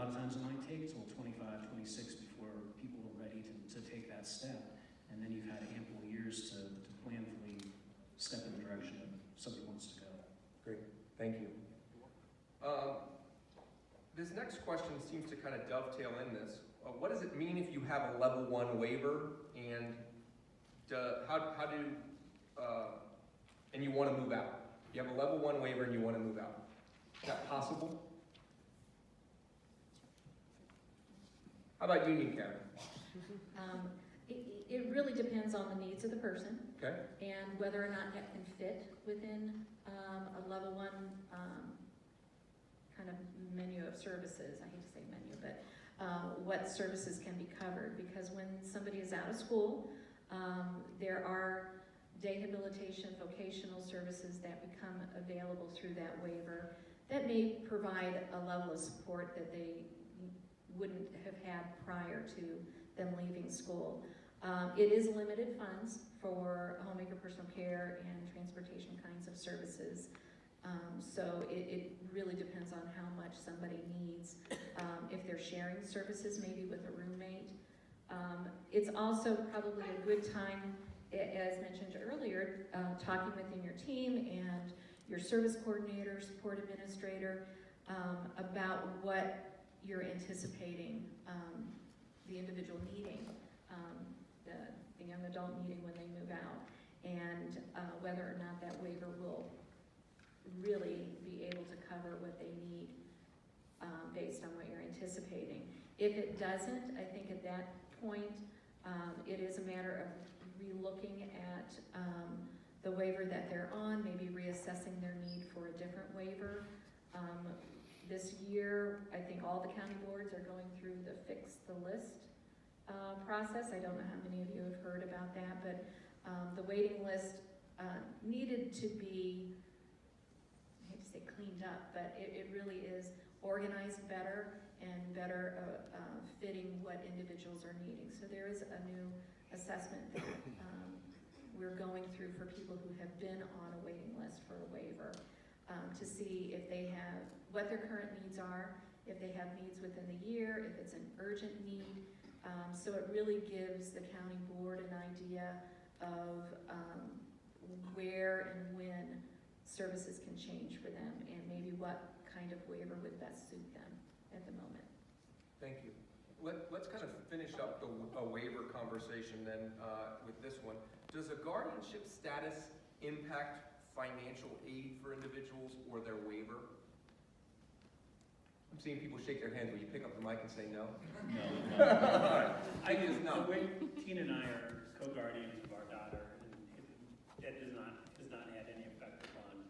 lot of times it might take till 25, 26 before people are ready to take that step. And then you've had ample years to planfully step in the direction that somebody wants to go. Great, thank you. This next question seems to kind of dovetail in this. What does it mean if you have a level 1 waiver and and you want to move out? You have a level 1 waiver and you want to move out. Is that possible? How about you, Karen? It really depends on the needs of the person. Okay. And whether or not that can fit within a level 1 kind of menu of services. I hate to say menu, but what services can be covered. Because when somebody is out of school, there are day habilitation, vocational services that become available through that waiver that may provide a level of support that they wouldn't have had prior to them leaving school. It is limited funds for homemaker personal care and transportation kinds of services. So it really depends on how much somebody needs. If they're sharing services, maybe with a roommate. It's also probably a good time, as mentioned earlier, talking within your team and your service coordinator, support administrator, about what you're anticipating the individual needing, the young adult needing when they move out, and whether or not that waiver will really be able to cover what they need based on what you're anticipating. If it doesn't, I think at that point, it is a matter of re-looking at the waiver that they're on, maybe reassessing their need for a different waiver. This year, I think all the county boards are going through the fix the list process. I don't know how many of you have heard about that, but the waiting list needed to be, I hate to say cleaned up, but it really is organized better and better fitting what individuals are needing. So there is a new assessment that we're going through for people who have been on a waiting list for a waiver to see if they have, what their current needs are, if they have needs within the year, if it's an urgent need. So it really gives the county board an idea of where and when services can change for them and maybe what kind of waiver would best suit them at the moment. Thank you. Let's kind of finish up a waiver conversation then with this one. Does a guardianship status impact financial aid for individuals or their waiver? I'm seeing people shake their hands. Will you pick up the mic and say no? No. I guess no. The way Tina and I are co-guardians of our daughter, and that does not have any effect upon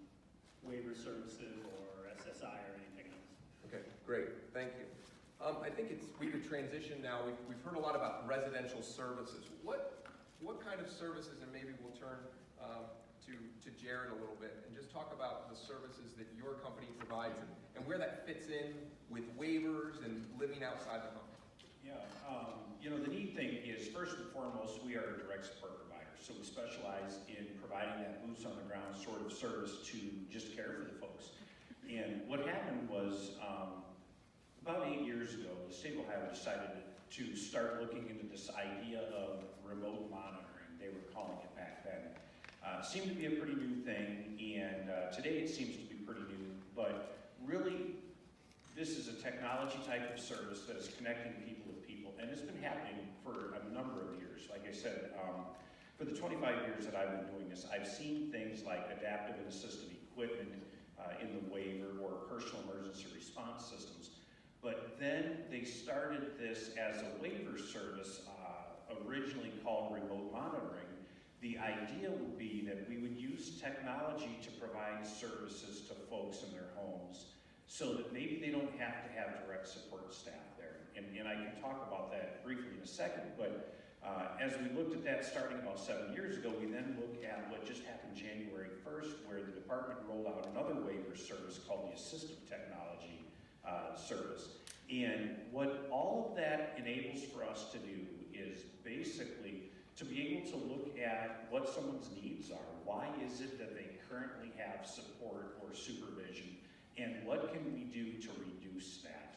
waiver services or SSI or anything else. Okay, great. Thank you. I think we could transition now. We've heard a lot about residential services. What kind of services, and maybe we'll turn to Jared a little bit and just talk about the services that your company provides and where that fits in with waivers and living outside the home. Yeah, the neat thing is, first and foremost, we are a direct support provider. So we specialize in providing that boots on the ground sort of service to just care for the folks. And what happened was, about 8 years ago, the state of Ohio decided to start looking into this idea of remote monitoring. They were calling it back then. Seemed to be a pretty new thing, and today it seems to be pretty new, but really this is a technology type of service that is connecting people with people, and it's been happening for a number of years. Like I said, for the 25 years that I've been doing this, I've seen things like adaptive and assistive equipment in the waiver or personal emergency response systems. But then they started this as a waiver service, originally called remote monitoring. The idea would be that we would use technology to provide services to folks in their homes so that maybe they don't have to have direct support staff there. And I can talk about that briefly in a second, but as we looked at that starting about 7 years ago, we then looked at what just happened January 1st, where the department rolled out another waiver service called the assistive technology service. And what all of that enables for us to do is basically to be able to look at what someone's needs are. Why is it that they currently have support or supervision? And what can we do to reduce that?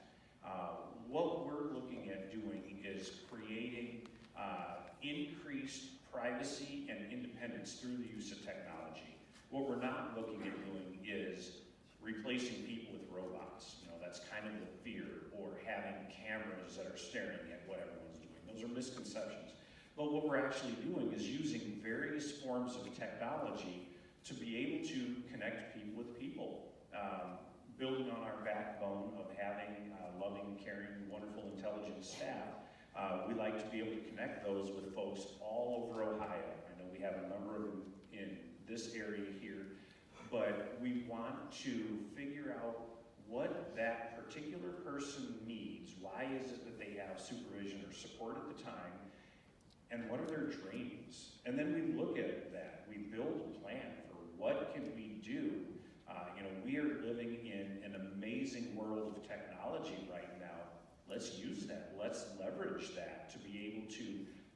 increased privacy and independence through the use of technology. What we're not looking at doing is replacing people with robots. You know, that's kind of the fear, or having cameras that are staring at what everyone's doing. Those are misconceptions. But what we're actually doing is using various forms of technology to be able to connect people with people, building on our backbone of having loving, caring, wonderful, intelligent staff. We like to be able to connect those with folks all over Ohio. I know we have a number of them in this area here, but we want to figure out what that particular person needs. Why is it that they have supervision or support at the time? And what are their dreams? And then we look at that. We build a plan for what can we do. We are living in an amazing world of technology right now. Let's use that. Let's leverage that to be able to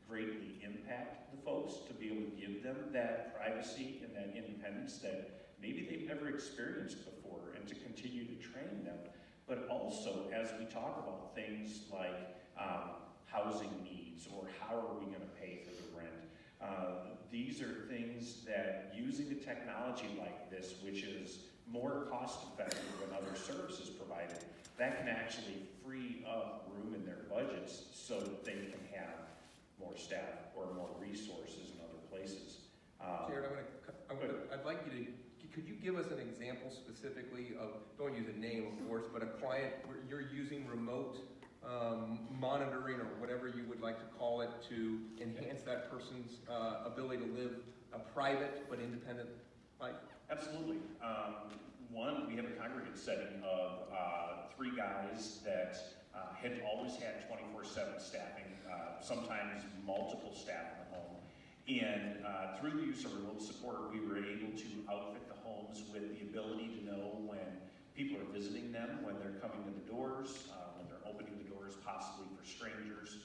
greatly impact the folks, to be able to give them that privacy and that independence that maybe they've never experienced before, and to continue to train them. But also, as we talk about things like housing needs, or how are we going to pay for the rent, these are things that, using a technology like this, which is more cost effective than other services provided, that can actually free up room in their budgets so that they can have more staff or more resources in other places. Jared, I'd like you to, could you give us an example specifically of, don't use a name of course, but a client where you're using remote monitoring, or whatever you would like to call it, to enhance that person's ability to live a private but independent life? Absolutely. One, we have a congregate setting of 3 guys that had always had 24/7 staffing, sometimes multiple staff in the home. And through the use of remote support, we were able to outfit the homes with the ability to know when people are visiting them, when they're coming to the doors, when they're opening the doors, possibly for strangers.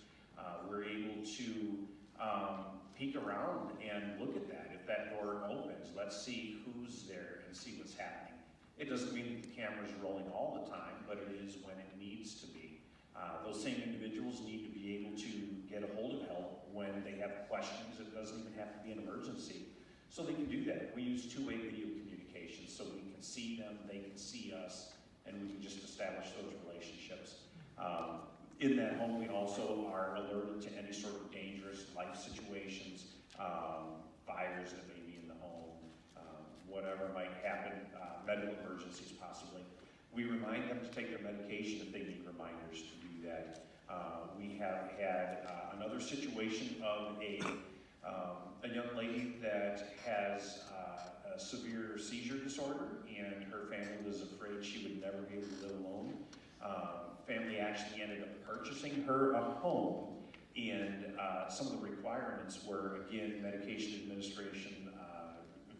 We're able to peek around and look at that. If that door opens, let's see who's there and see what's happening. It doesn't mean that the camera's rolling all the time, but it is when it needs to be. Those same individuals need to be able to get a hold of help when they have questions. It doesn't even have to be an emergency. So they can do that. We use two-way video communication, so we can see them, they can see us, and we can just establish those relationships. In that home, we also are alerted to any sort of dangerous life situations, fires that may be in the home, whatever might happen, medical emergencies possibly. We remind them to take their medication if they need reminders to do that. We have had another situation of a young lady that has a severe seizure disorder, and her family was afraid she would never be able to live alone. Family actually ended up purchasing her a home, and some of the requirements were, again, medication administration,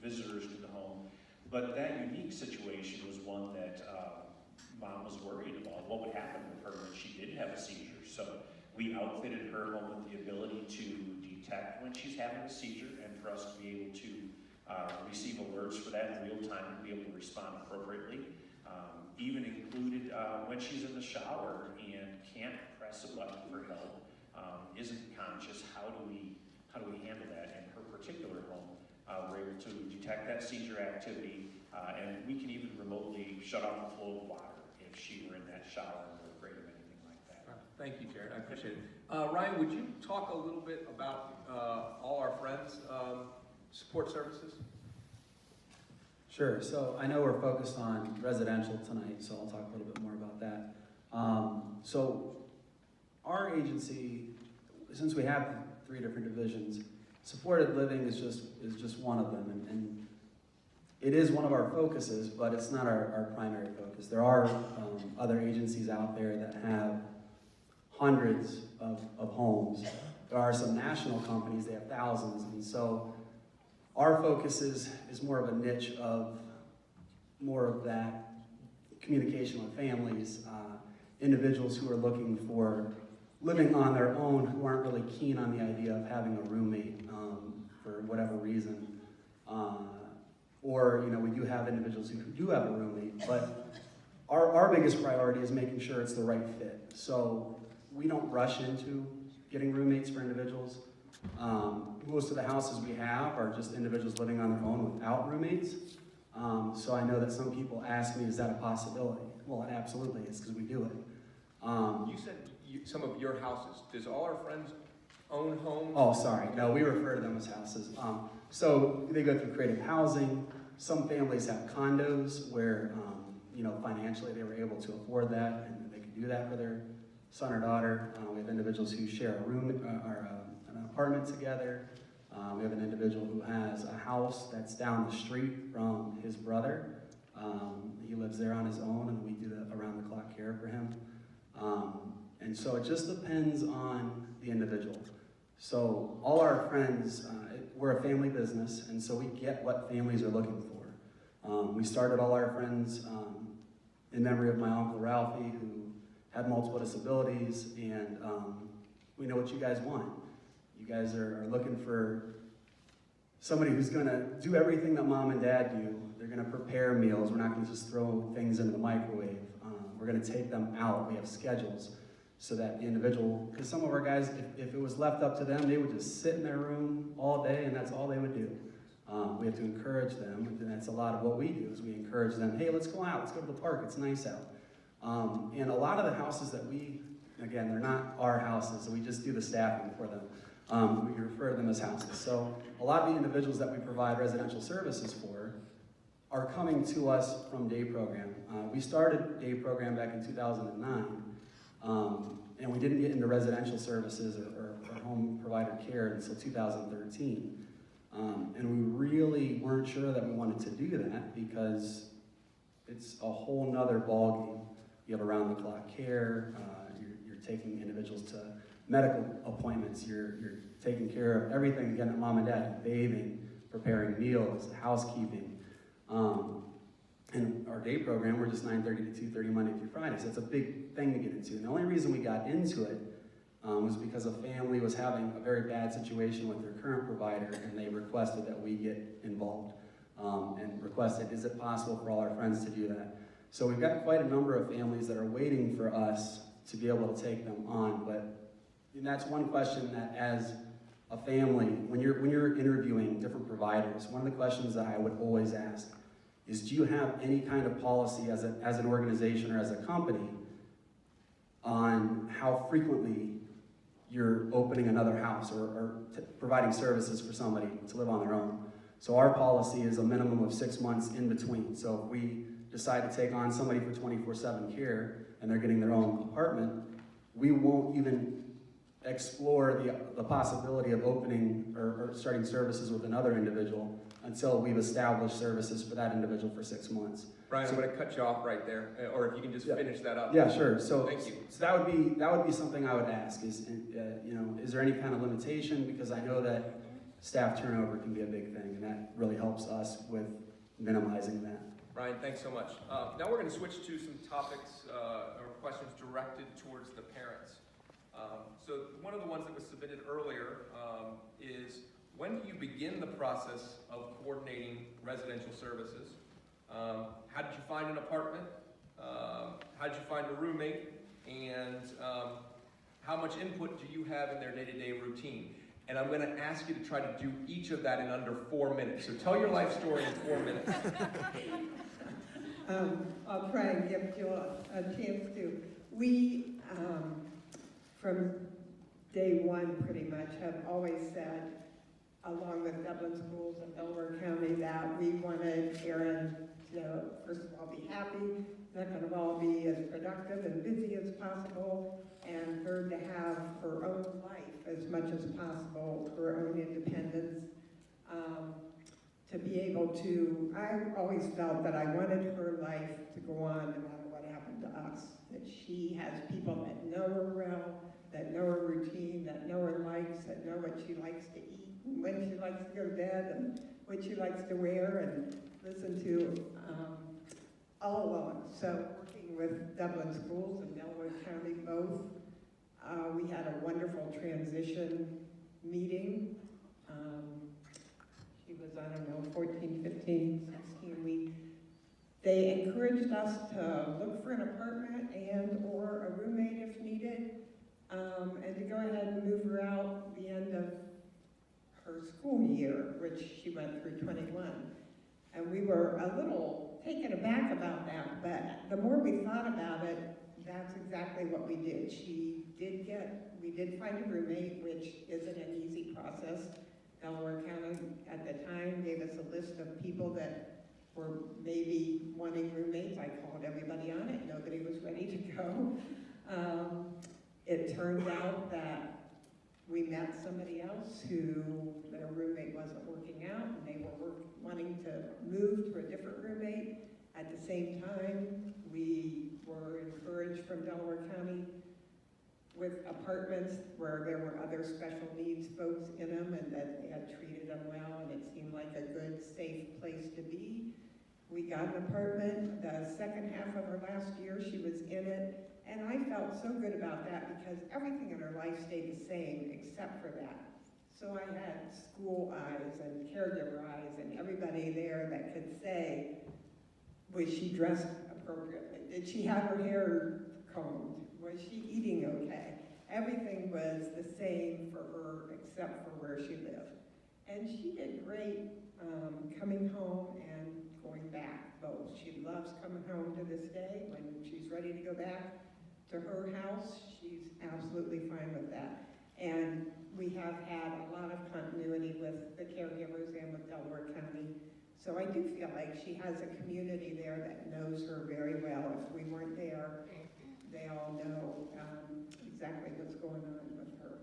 visitors to the home. But that unique situation was one that Mom was worried about what would happen with her when she did have a seizure. So we outfitted her home with the ability to detect when she's having a seizure, and for us to be able to receive alerts for that in real time and be able to respond appropriately. Even included when she's in the shower and can't press a button for help, isn't conscious, how do we handle that? In her particular home, we're able to detect that seizure activity, and we can even remotely shut off the flow of water if she were in that shower and we're afraid of anything like that. Thank you, Jared. I appreciate it. Ryan, would you talk a little bit about All Our Friends support services? Sure. So I know we're focused on residential tonight, so I'll talk a little bit more about that. So our agency, since we have 3 different divisions, supported living is just one of them, and it is one of our focuses, but it's not our primary focus. There are other agencies out there that have hundreds of homes. There are some national companies, they have thousands, and so our focus is more of a niche of more of that communication with families, individuals who are looking for living on their own, who aren't really keen on the idea of having a roommate for whatever reason. Or, we do have individuals who do have a roommate, but our biggest priority is making sure it's the right fit. So we don't rush into getting roommates for individuals. Most of the houses we have are just individuals living on their own without roommates. So I know that some people ask me, is that a possibility? Well, it absolutely is, because we do it. You said some of your houses. Does all our friends own homes? Oh, sorry. No, we refer to them as houses. So they go through creative housing. Some families have condos where, financially they were able to afford that and they could do that for their son or daughter. We have individuals who share a room or an apartment together. We have an individual who has a house that's down the street from his brother. He lives there on his own, and we do the around-the-clock care for him. And so it just depends on the individual. So all our friends, we're a family business, and so we get what families are looking for. We started all our friends in memory of my Uncle Ralphie, who had multiple disabilities, and we know what you guys want. You guys are looking for somebody who's going to do everything that mom and dad do. They're going to prepare meals. We're not going to just throw things into the microwave. We're going to take them out. We have schedules so that the individual, because some of our guys, if it was left up to them, they would just sit in their room all day and that's all they would do. We have to encourage them, and that's a lot of what we do, is we encourage them, hey, let's go out, let's go to the park, it's nice out. And a lot of the houses that again, they're not our houses, so we just do the staffing for them. We refer to them as houses. So a lot of the individuals that we provide residential services for are coming to us from day program. We started day program back in 2009, and we didn't get into residential services or home provider care until 2013. And we really weren't sure that we wanted to do that because it's a whole nother ballgame. You have around-the-clock care, you're taking individuals to medical appointments, you're taking care of everything, again, that mom and dad, bathing, preparing meals, housekeeping. And our day program, we're just 9:30 to 2:30 Monday through Friday, so it's a big thing to get into. And the only reason we got into it was because a family was having a very bad situation with their current provider, and they requested that we get involved, and requested, is it possible for all our friends to do that? So we've got quite a number of families that are waiting for us to be able to take them on, and that's one question that as a family, when you're interviewing different providers, one of the questions that I would always ask is, do you have any kind of policy as an organization or as a company on how frequently you're opening another house or providing services for somebody to live on their own? So our policy is a minimum of 6 months in between. So if we decide to take on somebody for 24/7 care and they're getting their own apartment, we won't even explore the possibility of opening or starting services with another individual until we've established services for that individual for 6 months. Brian, I'm going to cut you off right there, or if you can just finish that up. Yeah, sure. So, thank you. So that would be something I would ask is, is there any kind of limitation? Because I know that staff turnover can be a big thing, and that really helps us with minimizing that. Brian, thanks so much. Now we're going to switch to some topics or questions directed towards the parents. So one of the ones that was submitted earlier is, when do you begin the process of coordinating residential services? How did you find an apartment? How did you find a roommate? And how much input do you have in their day-to-day routine? And I'm going to ask you to try to do each of that in under 4 minutes. So tell your life story in 4 minutes. I'll try and give you a chance to. We, from day one pretty much, have always said, along with Dublin Schools and Delaware County, that we wanted Erin to, first of all, be happy, second of all, be as productive and busy as possible, and third, to have her own life as much as possible, her own independence. To be able to, I always felt that I wanted her life to go on no matter what happened to us, that she has people that know her well, that know her routine, that know her likes, that know what she likes to eat, and when she likes to go to bed, and what she likes to wear, and listen to all along. So working with Dublin Schools and Delaware County both, we had a wonderful transition meeting. She was, I don't know, 14, 15, 16. They encouraged us to look for an apartment and or a roommate if needed, and to go ahead and move her out the end of which she went through 21. And we were a little taken aback about that, but the more we thought about it, that's exactly what we did. We did find a roommate, which isn't an easy process. Delaware County at the time gave us a list of people that were maybe wanting roommates. I called everybody on it, nobody was ready to go. It turned out that we met somebody else who their roommate wasn't working out, and they were wanting to move to a different roommate. At the same time, we were encouraged from Delaware County with apartments where there were other special needs folks in them and that they had treated them well, and it seemed like a good, safe place to be. We got an apartment. The second half of her last year, she was in it, and I felt so good about that because everything in her life stayed the same except for that. So I had school eyes and caregiver eyes and everybody there that could say, was she dressed appropriately? Did she have her hair combed? Was she eating okay? Everything was the same for her except for where she lived. And she did great coming home and going back both. She loves coming home to this day. When she's ready to go back to her house, she's absolutely fine with that. And we have had a lot of continuity with the caregivers and with Delaware County. So I do feel like she has a community there that knows her very well. If we weren't there, they all know exactly what's going on with her.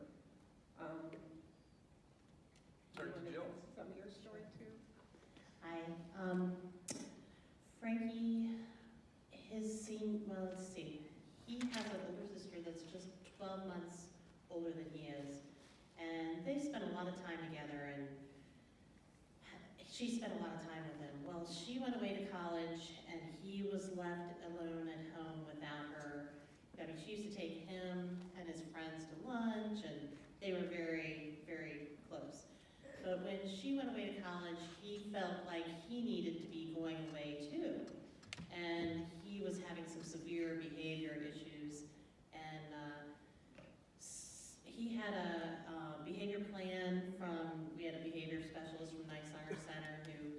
Sorry, you wanna Jill. get some of your story too? Hi, Frankie, let's see, he has an older sister that's just 12 months older than he is, and they spent a lot of time together, and she spent a lot of time with him. Well, she went away to college, and he was left alone at home without her. I mean, she used to take him and his friends to lunch, and they were very, very close. But when she went away to college, he felt like he needed to be going away too. And he was having some severe behavior issues. And he had a behavior plan we had a behavior specialist from Nice Iron Center who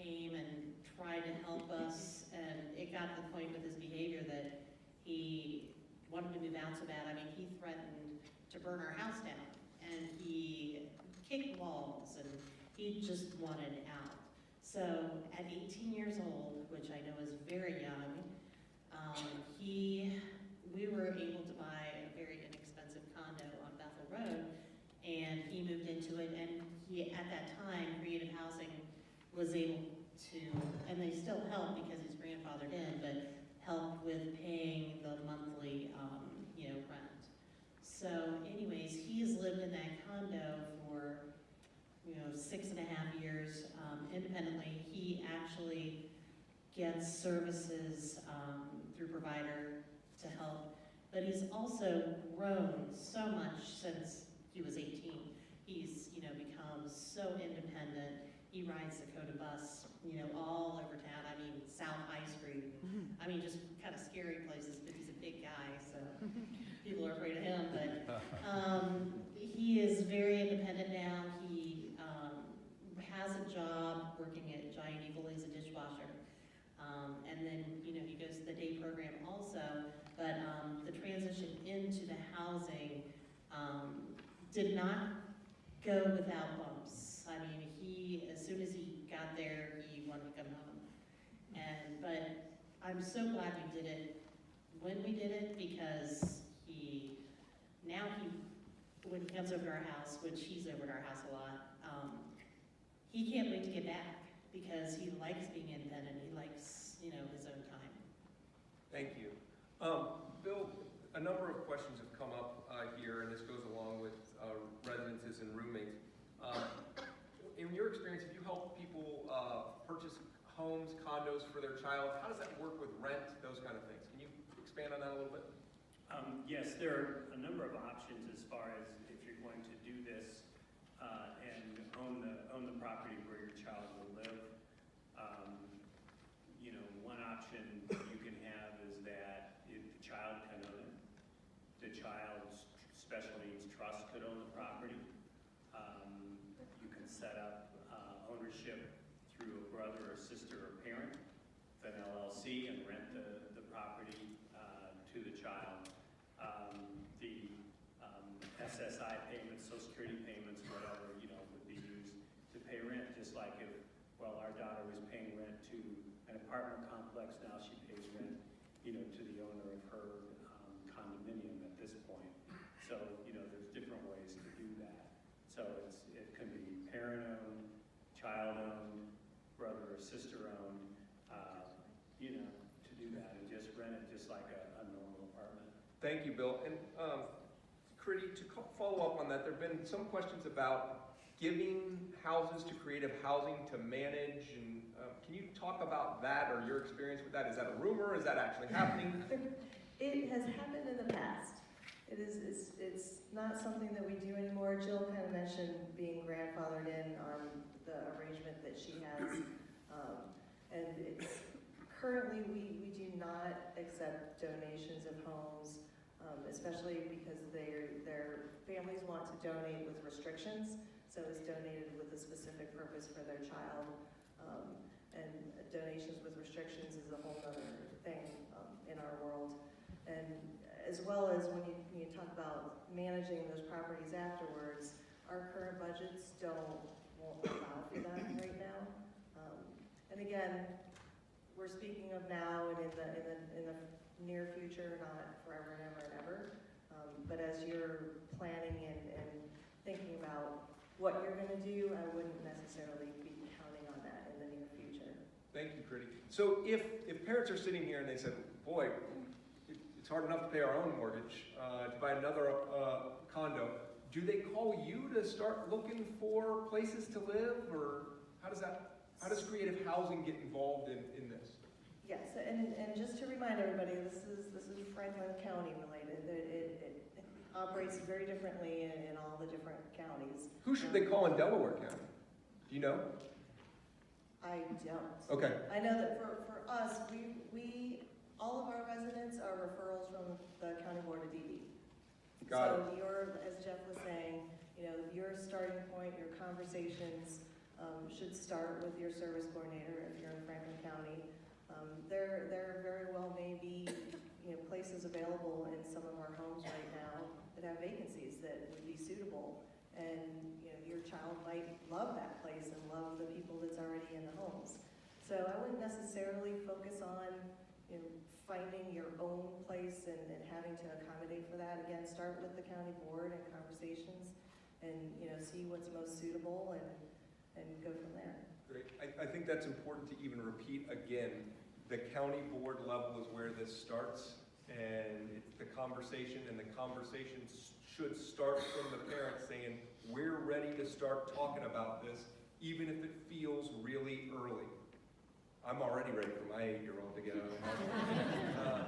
came and tried to help us. And it got to the point with his behavior that he wanted to move out so bad. I mean, he threatened to burn our house down. And he kicked walls, and he just wanted out. So at 18 years old, which I know is very young, we were able to buy a very inexpensive condo on Bethel Road, and he moved into it, and he, at that time, Creative Housing was able to, and they still help because he's grandfathered in, but helped with paying the monthly, rent. So anyways, he has lived in that condo for 6.5 years independently. He actually gets services through provider to help, but he's also grown so much since he was 18. He's become so independent. He rides the Dakota bus, all over town. I mean, South High Street. I mean, just kind of scary places, but he's a big guy, so people are afraid of him. But he is very independent now. He has a job working at Giant Eagle as a dishwasher. And then, he goes to the day program also. But the transition into the housing did not go without bumps. I mean, as soon as he got there, he wanted to come home. But I'm so glad we did it when we did it, because when he comes over to our house, which he's over to our house a lot, he can't wait to get back because he likes being independent. He likes, his own time. Thank you. Bill, a number of questions have come up here, and this goes along with residences and roommates. In your experience, have you helped people purchase homes, condos for their child? How does that work with rent, those kind of things? Can you expand on that a little bit? Yes, there are a number of options as far as if you're going to do this and own the property where your child will live. One option you can have is that if the child can own it, the child's special needs trust could own the property. You can set up brother or sister or parent with an LLC and rent the property to the child. The SSI payments, Social Security payments, whatever, would be used to pay rent, just like if, our daughter was paying rent to an apartment complex, now she pays rent, to the owner of her condominium at this point. So, there's different ways to do that. So it can be parent-owned, child-owned, brother or sister-owned, to do that and just rent it just like a normal apartment. Thank you, Bill. And Critty, to follow up on that, there have been some questions about giving houses to creative housing to manage, and can you talk about that or your experience with that? Is that a rumor? Is that actually happening? It has happened in the past. It's not something that we do anymore. Jill kind of mentioned being grandfathered in on the arrangement that she has. And it's, currently we do not accept donations of homes, especially because their families want to donate with restrictions. So it's donated with a specific purpose for their child. And donations with restrictions is a whole other thing in our world. And as well as when you talk about managing those properties afterwards, our current budgets won't allow for that right now. And again, we're speaking of now and in the near future, not forever and ever and ever. But as you're planning and thinking about what you're going to do, I wouldn't necessarily be counting on that in the near future. Thank you, Critty. So if parents are sitting here and they said, boy, it's hard enough to pay our own mortgage, to buy another condo, do they call you to start looking for places to live, or how does creative housing get involved in this? Yes, and just to remind everybody, this is Franklin County related. It operates very differently in all the different counties. Who should they call in Delaware County? Do you know? I don't. Okay. I know that for us, we all of our residents are referrals from the County Board of DD. Got it. So as Jeff was saying, your starting point, your conversations should start with your service coordinator if you're in Franklin County. There very well may be places available in some of our homes right now that have vacancies that would be suitable, and your child might love that place and love the people that's already in the homes. So I wouldn't necessarily focus on finding your own place and having to accommodate for that. Again, start with the county board and conversations, and see what's most suitable and go from there. Great. I think that's important to even repeat again. The county board level is where this starts, and it's the conversation, and the conversation should start from the parents saying, we're ready to start talking about this, even if it feels really early. I'm already ready for my 8-year-old to get out of the house.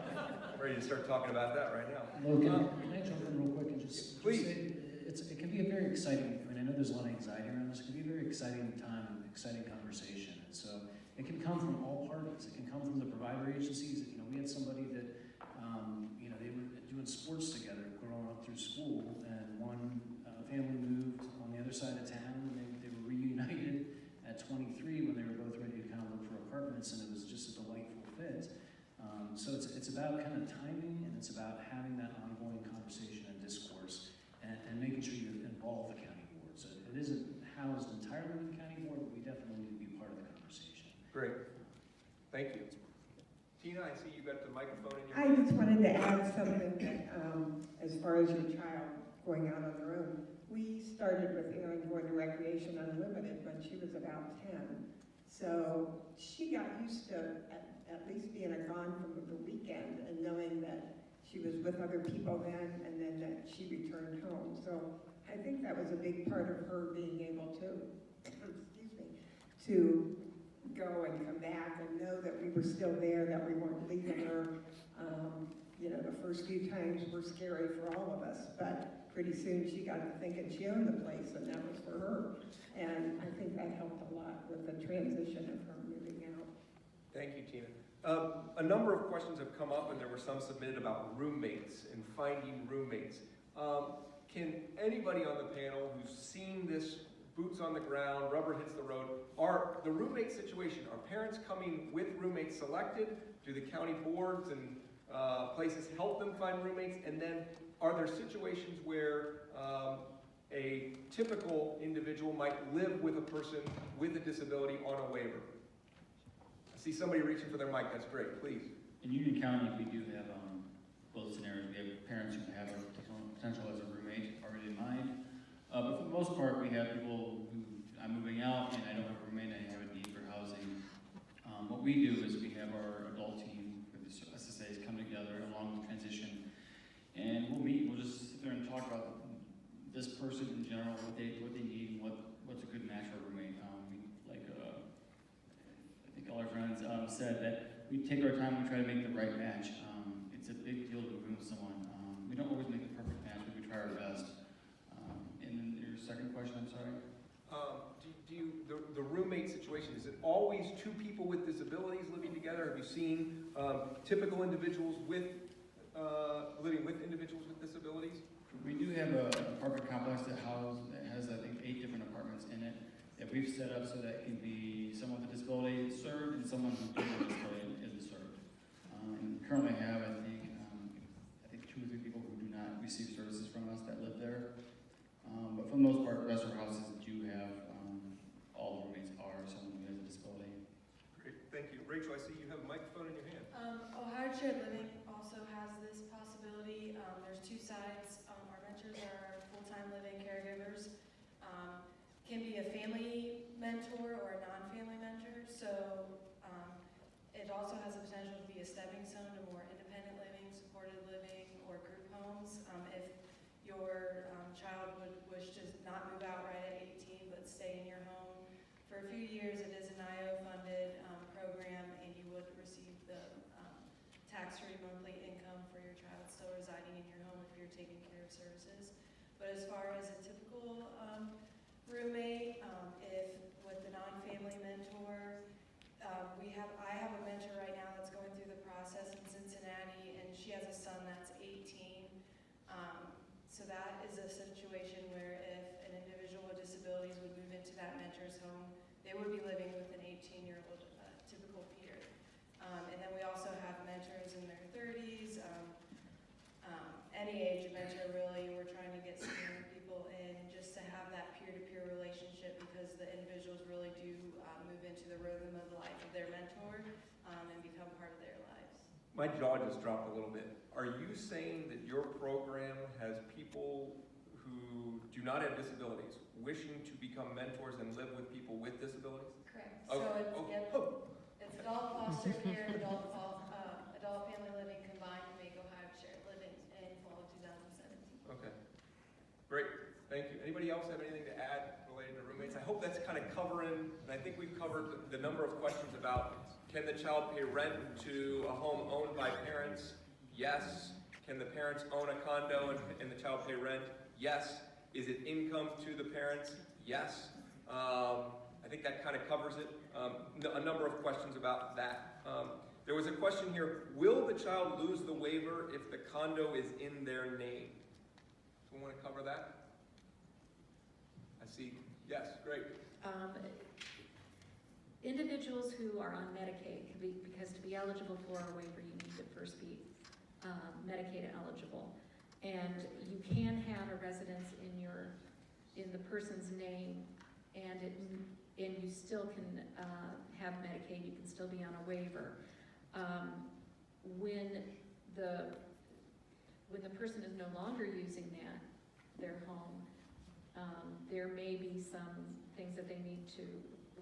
I'm ready to start talking about that right now. Well, can I jump in real quick and just Please. say, it can be a very exciting, I know there's a lot of anxiety around this, it can be a very exciting time, exciting conversation. And so it can come from all parties. It can come from the provider agencies. We had somebody that, they were doing sports together growing up through school, and one family moved on the other side of town, and they were reunited at 23 when they were both ready to kind of look for apartments, and it was just a delightful fit. So it's about kind of timing, and it's about having that ongoing conversation and discourse, and making sure you involve the county board. So it isn't housed entirely in the county board, but we definitely need to be part of the conversation. Great. Thank you. Tina, I see you got the microphone in your I just wanted to add something that, as far as your child going out on their own, we started with Erin going to Recreation Unlimited when she was about 10. So she got used to at least being gone from the weekend and knowing that she was with other people then, and then that she returned home. So I think that was a big part of her being able to, excuse me, to go and come back and know that we were still there, that we weren't leaving her. The first few times were scary for all of us, but pretty soon she got to thinking she owned the place, and that was for her. And I think that helped a lot with the transition of her moving out. Thank you, Tina. A number of questions have come up, and there were some submitted about roommates and finding roommates. Can anybody on the panel who's seen this boots on the ground, rubber hits the road. Are the roommate situation, are parents coming with roommates selected? Do the county boards and places help them find roommates? And then are there situations where a typical individual might live with a person with a disability on a waiver? I see somebody reaching for their mic, that's great, please. In Union County, we do have both scenarios. We have parents who have a potential as a roommate already in mind. But for the most part, we have people who, I'm moving out and I don't have a roommate, I have a need for housing. What we do is we have our adult team with the SSAs come together along the transition, and we'll meet, we'll just sit there and talk about this person in general, what they need, and what's a good match for a roommate. I think all our friends said that we take our time, we try to make the right match. It's a big deal to move in with someone. We don't always make the perfect match, but we try our best. And then your second question, I'm sorry? The roommate situation, is it always two people with disabilities living together? Have you seen typical individuals with, living with individuals with disabilities? We do have an apartment complex that has, I think, 8 different apartments in it that we've set up so that it can be someone with a disability served and someone who doesn't have a disability isn't served. And currently have, I think 2 or 3 people who do not receive services from us that live there. But for the most part, the rest of our houses do have, all the roommates are someone who has a disability. Great, thank you. Rachel, I see you have a microphone in your hand. Ohio Shared Living also has this possibility. There's 2 sides. Our mentors are full-time living caregivers. Can be a family mentor or a non-family mentor. So it also has the potential to be a stepping stone to more independent living, supported living, or group homes. If your child would wish to not move out right at 18 but stay in your home for a few years, it is an IO-funded program, and you would receive the tax-free monthly income for your child still residing in your home if you're taking care of services. But as far as a typical roommate, if with the non-family mentor, I have a mentor right now that's going through the process in Cincinnati, and she has a son that's 18. So that is a situation where if an individual with disabilities would move into that mentor's home, they would be living with an 18-year-old typical peer. And then we also have mentors in their 30s, any age mentor really. We're trying to get senior people in just to have that peer-to-peer relationship, because the individuals really do move into the rhythm of life of their mentor and become part of their lives. My jaw just dropped a little bit. Are you saying that your program has people who do not have disabilities wishing to become mentors and live with people with disabilities? Correct. Okay. So it's adult foster care and adult family living combined to make Ohio Shared Living in fall of 2017. Okay. Great. Thank you. Anybody else have anything to add related to roommates? I hope that's kind of covering, and I think we've covered the number of questions about, can the child pay rent to a home owned by parents? Yes. Can the parents own a condo and the child pay rent? Yes. Is it income to the parents? Yes. I think that kind of covers it. A number of questions about that. There was a question here, will the child lose the waiver if the condo is in their name? Do we want to cover that? I see. Yes, great. Individuals who are on Medicaid, because to be eligible for a waiver, you need to first be Medicaid eligible. And you can have a residence in the person's name, and you still can have Medicaid. You can still be on a waiver. When the person is no longer using their home, there may be some things that they need to.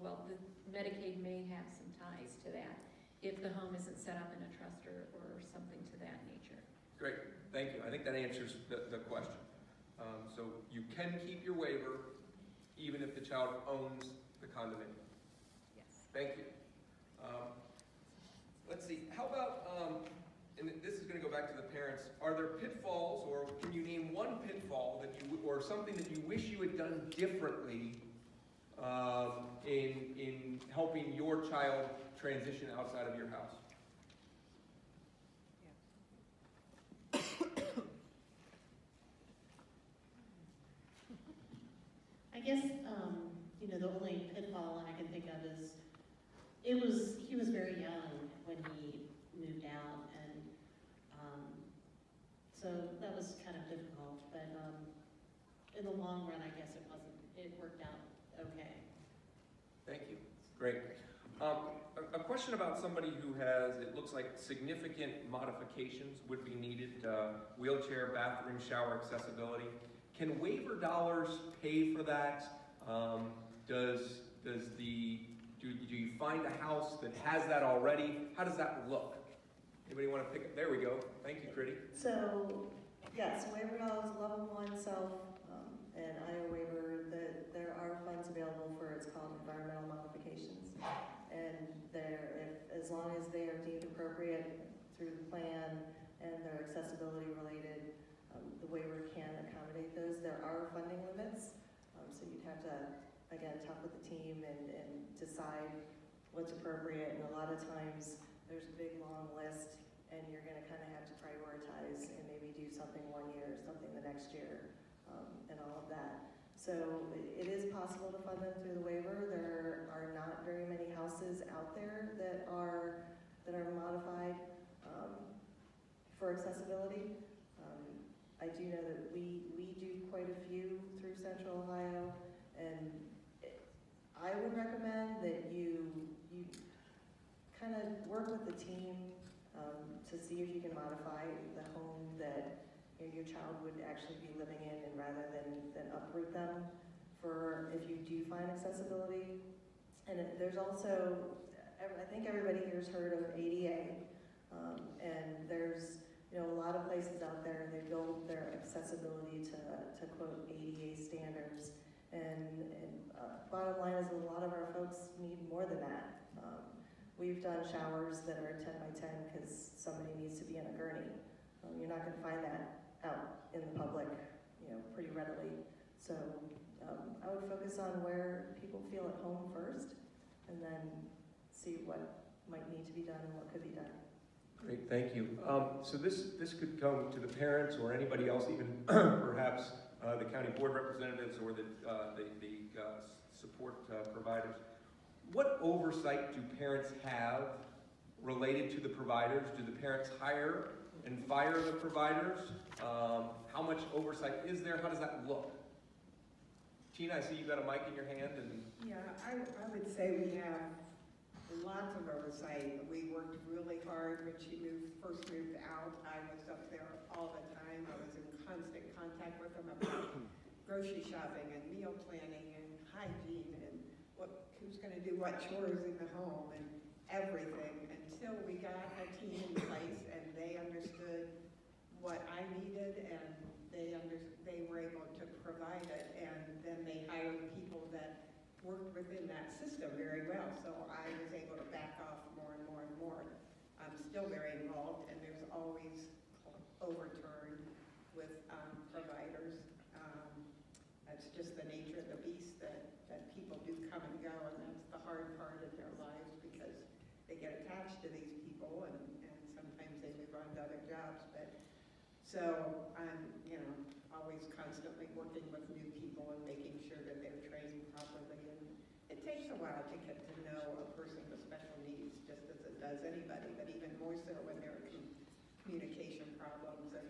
Well, the Medicaid may have some ties to that if the home isn't set up in a trust or something to that nature. Great, thank you. I think that answers the question. So you can keep your waiver even if the child owns the condominium. Yes. Thank you. Let's see, how about, and this is going to go back to the parents, are there pitfalls, or can you name one pitfall that or something that you wish you had done differently in helping your child transition outside of your house? I guess the only pitfall I can think of is, he was very young when he moved out, and, so that was kind of difficult, but, in the long run, I guess it worked out okay. Thank you. Great. A question about somebody who has, it looks like significant modifications would be needed, wheelchair, bathroom, shower accessibility. Can waiver dollars pay for that? Do you find a house that has that already? How does that look? Anybody want to pick it? There we go. Thank you, Critty. So, yes, waiver dollars, level 1 self, and IO waiver, there are funds available for, it's called environmental modifications. And as long as they are deemed appropriate through the plan and they're accessibility related, the waiver can accommodate those. There are funding limits, so you'd have to, again, talk with the team and decide what's appropriate. And a lot of times there's a big long list and you're gonna kind of have to prioritize and maybe do something one year, something the next year, and all of that. So it is possible to fund them through the waiver. There are not very many houses out there that are modified for accessibility. I do know that we do quite a few through Central Ohio, and I would recommend that you kind of work with the team to see if you can modify the home that your child would actually be living in, and rather than uproot them for if you do find accessibility. And there's also, I think everybody here's heard of ADA, and there's a lot of places out there, they build their accessibility to quote ADA standards. And bottom line is a lot of our folks need more than that. We've done showers that are 10 by 10 because somebody needs to be in a gurney. You're not gonna find that out in the public, pretty readily. So I would focus on where people feel at home first, and then see what might need to be done and what could be done. Great, thank you. So this could come to the parents or anybody else, even perhaps the county board representatives or the support providers. What oversight do parents have related to the providers? Do the parents hire and fire the providers? How much oversight is there? How does that look? Tina, I see you got a mic in your hand. And Yeah, I would say we have lots of oversight. We worked really hard when she first moved out. I was up there all the time. I was in constant contact with them about grocery shopping and meal planning and hygiene and who's going to do what chores in the home and everything, until we got a team in place and they understood what I needed, and they were able to provide it, and then they hired people that worked within that system very well. So I was able to back off more and more and more. I'm still very involved, and there's always overturn with providers. That's just the nature of the beast, that people do come and go, and that's the hard part of their lives, because they get attached to these people, and sometimes they move on to other jobs. But so I'm always constantly working with new people and making sure that they're trained properly. And it takes a while to get to know a person with special needs, just as it does anybody, but even more so when there are communication problems. And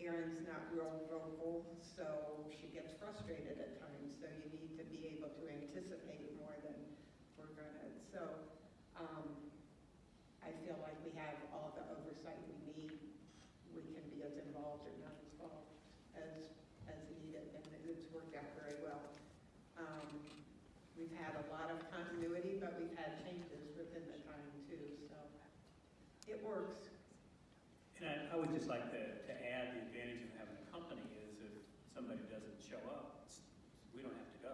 Erin's not real vocal, so she gets frustrated at times. So you need to be able to anticipate more than we're gonna. So I feel like we have all the oversight we need. We can be as involved or not involved as needed, and it's worked out very well. We've had a lot of continuity, but we've had changes within the time too, so it works. And I would just like to add, the advantage of having a company is if somebody doesn't show up, we don't have to go.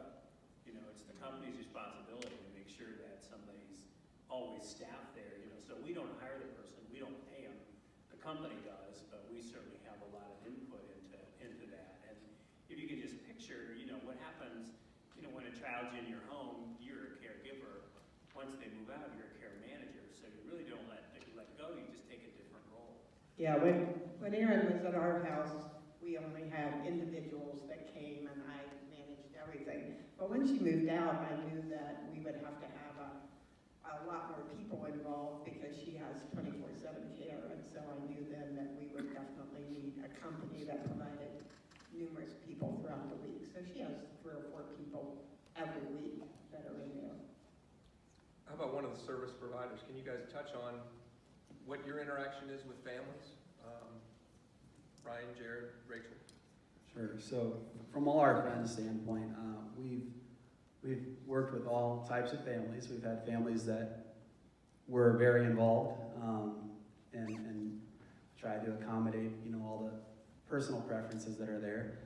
It's the company's responsibility to make sure that somebody's always staffed there. So we don't hire the person, we don't pay them. The company does, but we certainly have a lot of input into that. And if you can just picture, what happens, when a child's in your home, you're a caregiver. Once they move out, you're a care manager. So you really don't let go, you just take a different role. Yeah, when Erin was at our house, we only had individuals that came, and I managed everything. Well, when she moved out, I knew that we would have to have a lot more people involved because she has 24/7 care, and so I knew then that we would definitely need a company that provided numerous people throughout the week. So she has 3 or 4 people every week that are in there. How about one of the service providers? Can you guys touch on what your interaction is with families? Brian, Jared, Rachel? Sure. So from all our friends' standpoint, we've worked with all types of families. We've had families that were very involved and tried to accommodate, all the personal preferences that are there.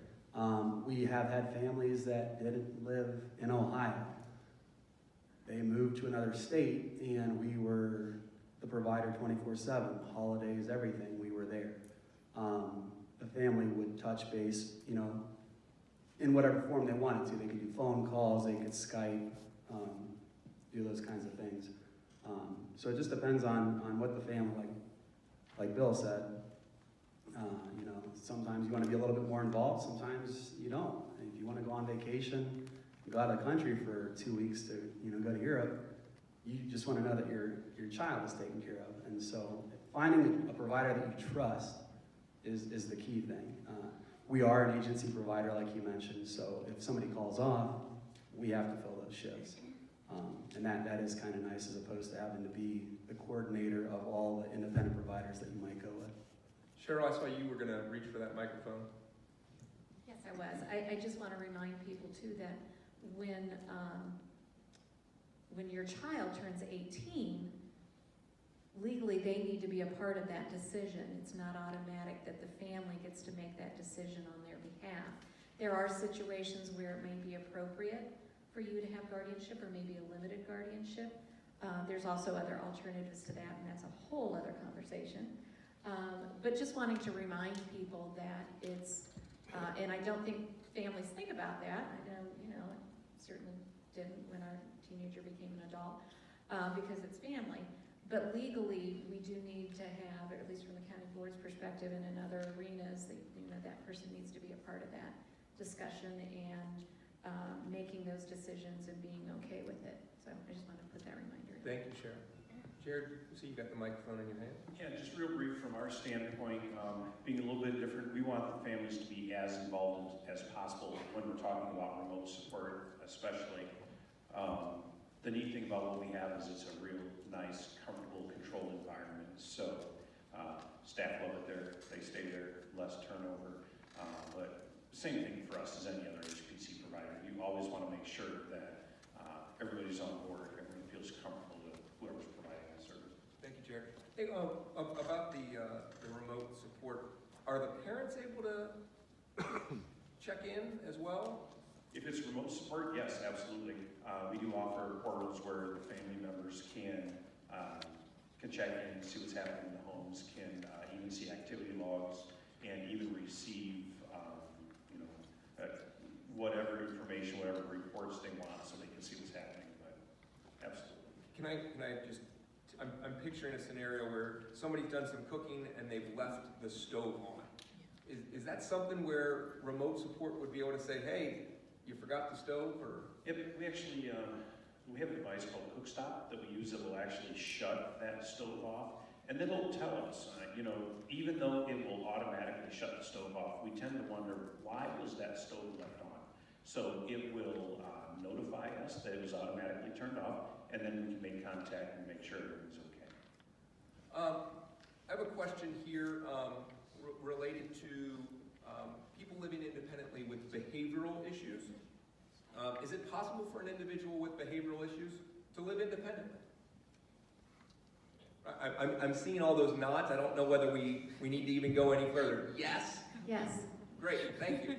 We have had families that didn't live in Ohio. They moved to another state, and we were the provider 24/7, holidays, everything. We were there. The family would touch base, in whatever form they wanted to. They could do phone calls, they could Skype, do those kinds of things. So it just depends on what the family, like Bill said, sometimes you want to be a little bit more involved, sometimes you don't. If you want to go on vacation, go out of the country for 2 weeks to, go to Europe, you just want to know that your child is taken care of. And so finding a provider that you trust is the key thing. We are an agency provider, like you mentioned, so if somebody calls off, we have to fill those shifts. And that is kind of nice as opposed to having to be the coordinator of all the independent providers that you might go with. Cheryl, I saw you were going to reach for that microphone. Yes, I was. I just want to remind people too that when your child turns 18, legally they need to be a part of that decision. It's not automatic that the family gets to make that decision on their behalf. There are situations where it may be appropriate for you to have guardianship or maybe a limited guardianship. There's also other alternatives to that, and that's a whole other conversation. But just wanting to remind people that it's, and I don't think families think about that. I know, certainly didn't when our teenager became an adult, because it's family. But legally, we do need to have, or at least from the county board's perspective and in other arenas, that person needs to be a part of that discussion and making those decisions and being okay with it. So I just want to put that reminder in. Thank you, Cheryl. Jared, so you got the microphone in your hand. Yeah, just real brief from our standpoint, being a little bit different, we want the families to be as involved as possible when we're talking about remote support, especially. The neat thing about what we have is it's a real nice, comfortable, controlled environment. So staff love it there, they stay there, less turnover. But same thing for us as any other HPC provider. You always want to make sure that everybody's on board, everyone feels comfortable with whoever's providing that service. Thank you, Jared. Hey, about the remote support, are the parents able to check in as well? If it's remote support, yes, absolutely. We do offer portals where the family members can check in, see what's happening in the homes, can even see activity logs, and even receive whatever information, whatever reports they want, so they can see what's happening. But absolutely. Can I just? I'm picturing a scenario where somebody's done some cooking and they've left the stove on. Is that something where remote support would be able to say, hey, you forgot the stove, or? Yeah, we actually, we have a device called Cookstop that we use that will actually shut that stove off, and then it'll tell us, even though it will automatically shut the stove off, we tend to wonder, why was that stove left on? So it will notify us that it was automatically turned off, and then we can make contact and make sure everything's okay. I have a question here related to people living independently with behavioral issues. Is it possible for an individual with behavioral issues to live independently? I'm seeing all those nods. I don't know whether we need to even go any further. Yes? Yes. Great, thank you.